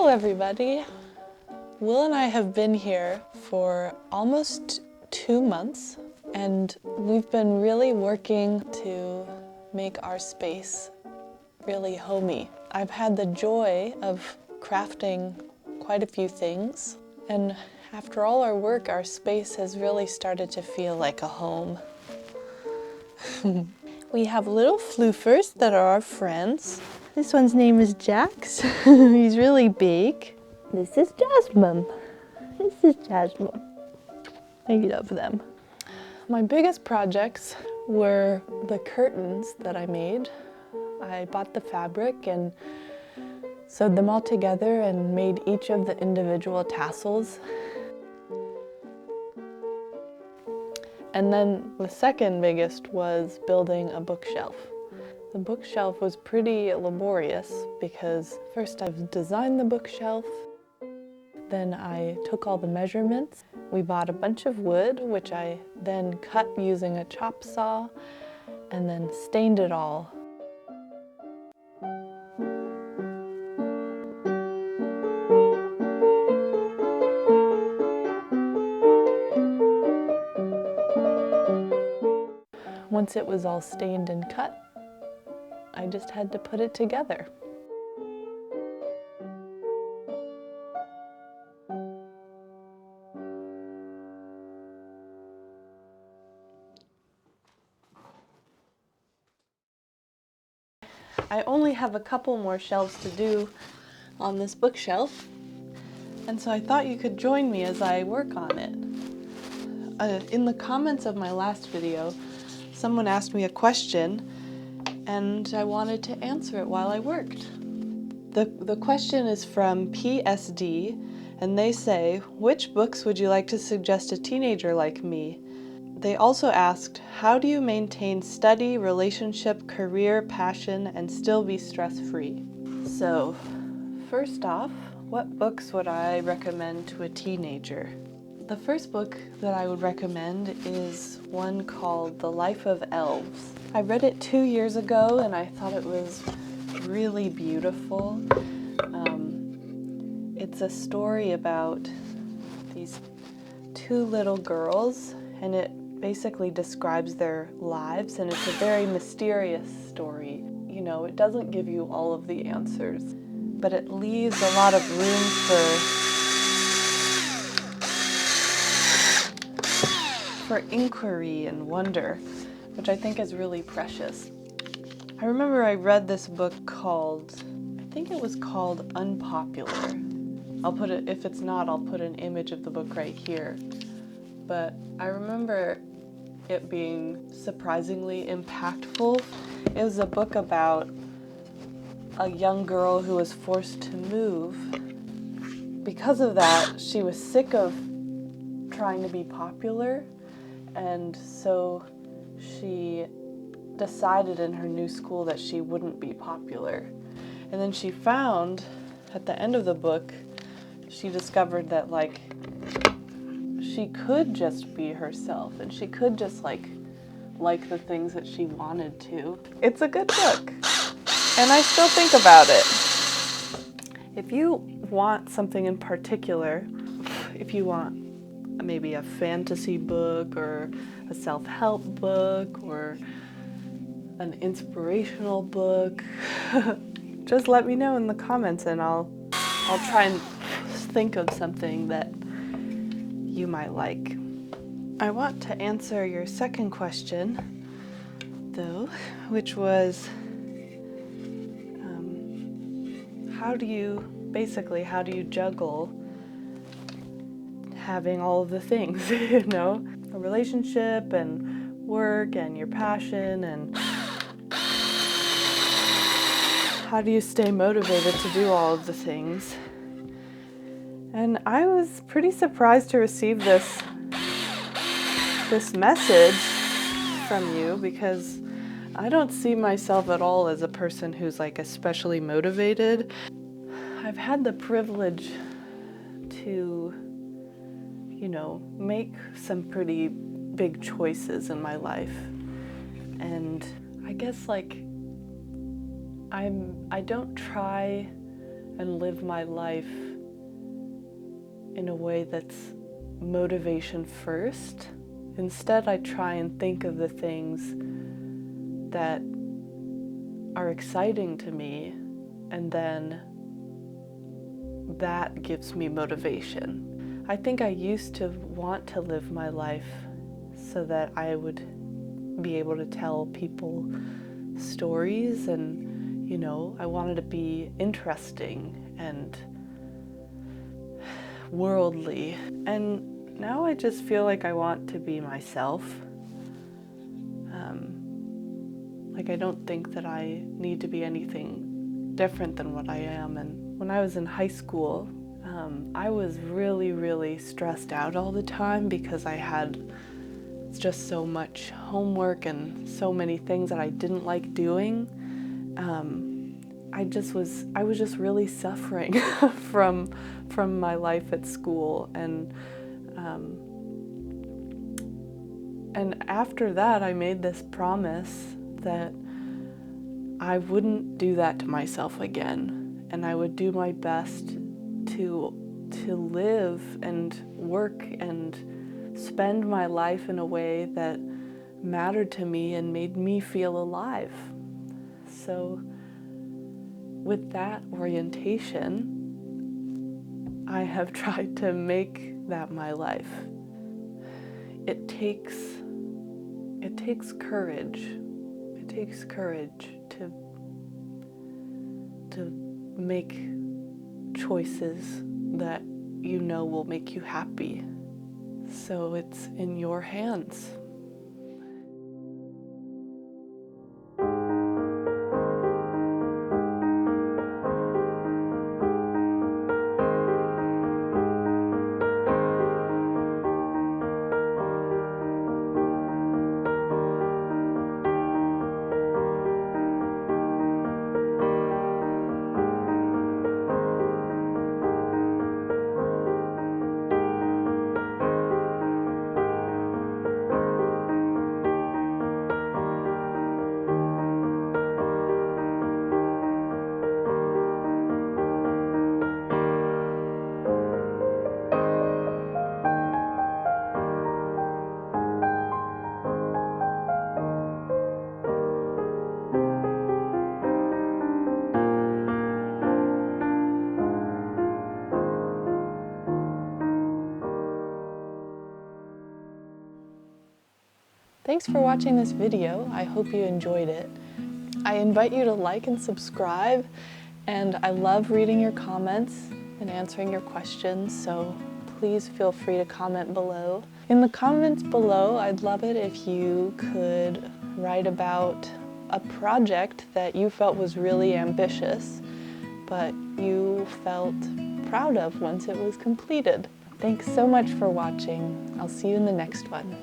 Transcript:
Hello everybody. Will and I have been here for almost 2 months and we've been really working to make our space really homey. I've had the joy of crafting quite a few things, and after all our work, our space has really started to feel like a home. We have little floofers that are our friends. This one's name is Jax. He's really big. This is Jasmine. I love them. My biggest projects were the curtains that I made. I bought the fabric and sewed them all together and made each of the individual tassels. And then the second biggest was building a bookshelf. The bookshelf was pretty laborious because first I've designed the bookshelf, then I took all the measurements. We bought a bunch of wood, which I then cut using a chop saw, and then stained it all. Once it was all stained and cut, I just had to put it together. I only have a couple more shelves to do on this bookshelf, and so I thought you could join me as I work on it. In the comments of my last video, someone asked me a question and I wanted to answer it while I worked. The question is from PSD, and they say, which books would you like to suggest a teenager like me? They also asked, how do you maintain study, relationship, career, passion, and still be stress-free? So, first off, what books would I recommend to a teenager? The first book that I would recommend is one called The Life of Elves. I read it 2 years ago and I thought it was really beautiful. It's a story about these 2 little girls, and it basically describes their lives, and it's a very mysterious story. You know, it doesn't give you all of the answers, but it leaves a lot of room for inquiry and wonder, which I think is really precious. I remember I read this book called, I think it was called Unpopular. I'll put it, if it's not, I'll put an image of the book right here. But I remember it being surprisingly impactful. It was a book about a young girl who was forced to move. Because of that, she was sick of trying to be popular, and so she decided in her new school that she wouldn't be popular. And then she found, at the end of the book, she discovered that she could just be herself, and she could just like the things that she wanted to. It's a good book, and I still think about it. If you want something in particular, if you want maybe a fantasy book or a self-help book or an inspirational book, just let me know in the comments and I'll try and think of something that you might like. I want to answer your second question, though, which was how do you juggle having all of the things, you know, a relationship and work and your passion, and how do you stay motivated to do all of the things? And I was pretty surprised to receive this message from you, because I don't see myself at all as a person who's like especially motivated. I've had the privilege to, you know, make some pretty big choices in my life. And I guess like I don't try and live my life in a way that's motivation first. Instead, I try and think of the things that are exciting to me, and then that gives me motivation. I think I used to want to live my life so that I would be able to tell people stories, and I wanted to be interesting and worldly. And now I just feel like I want to be myself. Like I don't think that I need to be anything different than what I am. And when I was in high school, I was really, really stressed out all the time because I had just so much homework and so many things that I didn't like doing. I was just really suffering from my life at school, and after that I made this promise that I wouldn't do that to myself again, and I would do my best to live and work and spend my life in a way that mattered to me and made me feel alive. So with that orientation, I have tried to make that my life. It takes courage. It takes courage to make choices that will make you happy. So it's in your hands. Thanks for watching this video. I hope you enjoyed it. I invite you to like and subscribe, and I love reading your comments and answering your questions, so please feel free to comment below. In the comments below, I'd love it if you could write about a project that you felt was really ambitious, but you felt proud of once it was completed. Thanks so much for watching. I'll see you in the next one.